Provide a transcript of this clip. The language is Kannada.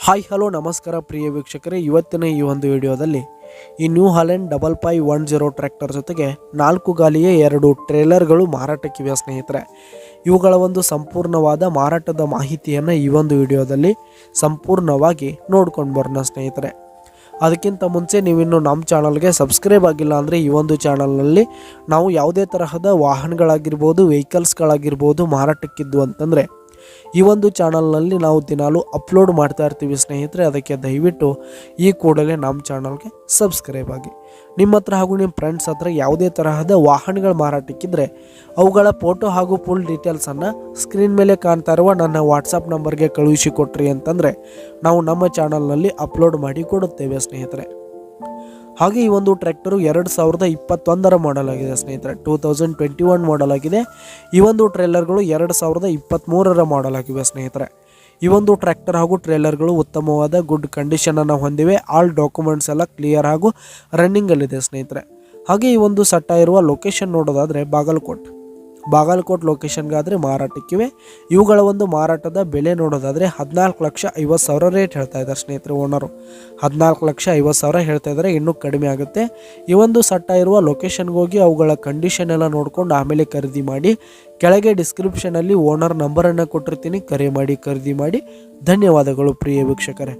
ಹಾಯ್ ಹಲೋ ನಮಸ್ಕಾರ ಪ್ರಿಯ ವೀಕ್ಷಕರೇ, ಇವತ್ತಿನ ಈ ಒಂದು ವಿಡಿಯೋದಲ್ಲಿ ಈ ನ್ಯೂ ಹಾಲೆಂಡ್ 5510 ಟ್ರ್ಯಾಕ್ಟರ್ ಜೊತೆಗೆ 4 ಗಾಲಿಯ 2 ಟ್ರೇಲರ್ಗಳು ಮಾರಾಟಕ್ಕಿವೆ ಸ್ನೇಹಿತರೆ. ಇವುಗಳ ಒಂದು ಸಂಪೂರ್ಣವಾದ ಮಾರಾಟದ ಮಾಹಿತಿಯನ್ನು ಈ ಒಂದು ವಿಡಿಯೋದಲ್ಲಿ ಸಂಪೂರ್ಣವಾಗಿ ನೋಡ್ಕೊಂಡು ಬರೋಣ ಸ್ನೇಹಿತರೆ. ಅದಕ್ಕಿಂತ ಮುಂಚೆ ನೀವಿನ್ನು ನಮ್ಮ ಚಾನಲ್ಗೆ ಸಬ್ಸ್ಕ್ರೈಬ್ ಆಗಿಲ್ಲ ಅಂದರೆ ಈ ಒಂದು ಚಾನಲ್ನಲ್ಲಿ ನಾವು ಯಾವುದೇ ತರಹದ ವಾಹನಗಳಾಗಿರ್ಬೋದು, ವೆಹಿಕಲ್ಸ್ಗಳಾಗಿರ್ಬೋದು ಮಾರಾಟಕ್ಕಿದ್ದು ಅಂತಂದರೆ ಈ ಒಂದು ಚಾನಲ್ನಲ್ಲಿ ನಾವು ದಿನಾಲು ಅಪ್ಲೋಡ್ ಮಾಡ್ತಾ ಇರ್ತೀವಿ ಸ್ನೇಹಿತರೆ. ಅದಕ್ಕೆ ದಯವಿಟ್ಟು ಈ ಕೂಡಲೇ ನಮ್ಮ ಚಾನಲ್ಗೆ ಸಬ್ಸ್ಕ್ರೈಬ್ ಆಗಿ. ನಿಮ್ಮ ಹತ್ರ ಹಾಗೂ ನಿಮ್ಮ ಫ್ರೆಂಡ್ಸ್ ಹತ್ರ ಯಾವುದೇ ತರಹದ ವಾಹನಗಳ ಮಾರಾಟಕ್ಕಿದ್ರೆ ಅವುಗಳ ಫೋಟೋ ಹಾಗೂ ಫುಲ್ ಡೀಟೇಲ್ಸನ್ನು ಸ್ಕ್ರೀನ್ ಮೇಲೆ ಕಾಣ್ತಾ ಇರುವ ನನ್ನ ವಾಟ್ಸಪ್ ನಂಬರ್ಗೆ ಕಳುಹಿಸಿ ಕೊಟ್ರಿ ಅಂತಂದರೆ ನಾವು ನಮ್ಮ ಚಾನಲ್ನಲ್ಲಿ ಅಪ್ಲೋಡ್ ಮಾಡಿ ಕೊಡುತ್ತೇವೆ ಸ್ನೇಹಿತರೆ. ಹಾಗೆ ಈ ಒಂದು ಟ್ರ್ಯಾಕ್ಟರು 2021 ಮಾಡೆಲ್ ಆಗಿದೆ ಸ್ನೇಹಿತರೆ. 2021 ಮಾಡೆಲ್ ಆಗಿದೆ. ಈ ಒಂದು ಟ್ರೇಲರ್ಗಳು 2023 ಮಾಡೆಲ್ ಆಗಿವೆ ಸ್ನೇಹಿತರೆ. ಈ ಒಂದು ಟ್ರ್ಯಾಕ್ಟರ್ ಹಾಗೂ ಟ್ರೇಲರ್ಗಳು ಉತ್ತಮವಾದ ಗುಡ್ ಕಂಡೀಷನನ್ನು ಹೊಂದಿವೆ. ಆಲ್ ಡಾಕ್ಯುಮೆಂಟ್ಸ್ ಎಲ್ಲ ಕ್ಲಿಯರ್ ಹಾಗೂ ರನ್ನಿಂಗಲ್ಲಿದೆ ಸ್ನೇಹಿತರೆ. ಹಾಗೆ ಈ ಒಂದು ಸಟ್ಟ ಇರುವ ಲೊಕೇಶನ್ ನೋಡೋದಾದರೆ ಬಾಗಲಕೋಟ್ ಲೊಕೇಶನ್ಗಾದರೆ ಮಾರಾಟಕ್ಕಿವೆ. ಇವುಗಳ ಒಂದು ಮಾರಾಟದ ಬೆಲೆ ನೋಡೋದಾದರೆ 14,50,000 ರೇಟ್ ಹೇಳ್ತಾ ಇದ್ದಾರೆ ಸ್ನೇಹಿತರೆ. ಓನರು 14,50,000 ಹೇಳ್ತಾ ಇದ್ದಾರೆ. ಇನ್ನೂ ಕಡಿಮೆ ಆಗುತ್ತೆ. ಈ ಒಂದು ಸಟ್ಟ ಇರುವ ಲೊಕೇಶನ್ಗೆ ಹೋಗಿ ಅವುಗಳ ಕಂಡೀಷನ್ ಎಲ್ಲ ನೋಡ್ಕೊಂಡು ಆಮೇಲೆ ಖರೀದಿ ಮಾಡಿ. ಕೆಳಗೆ ಡಿಸ್ಕ್ರಿಪ್ಷನಲ್ಲಿ ಓನರ್ ನಂಬರನ್ನು ಕೊಟ್ಟಿರ್ತೀನಿ, ಕರೆ ಮಾಡಿ ಖರೀದಿ ಮಾಡಿ. ಧನ್ಯವಾದಗಳು ಪ್ರಿಯ ವೀಕ್ಷಕರೇ.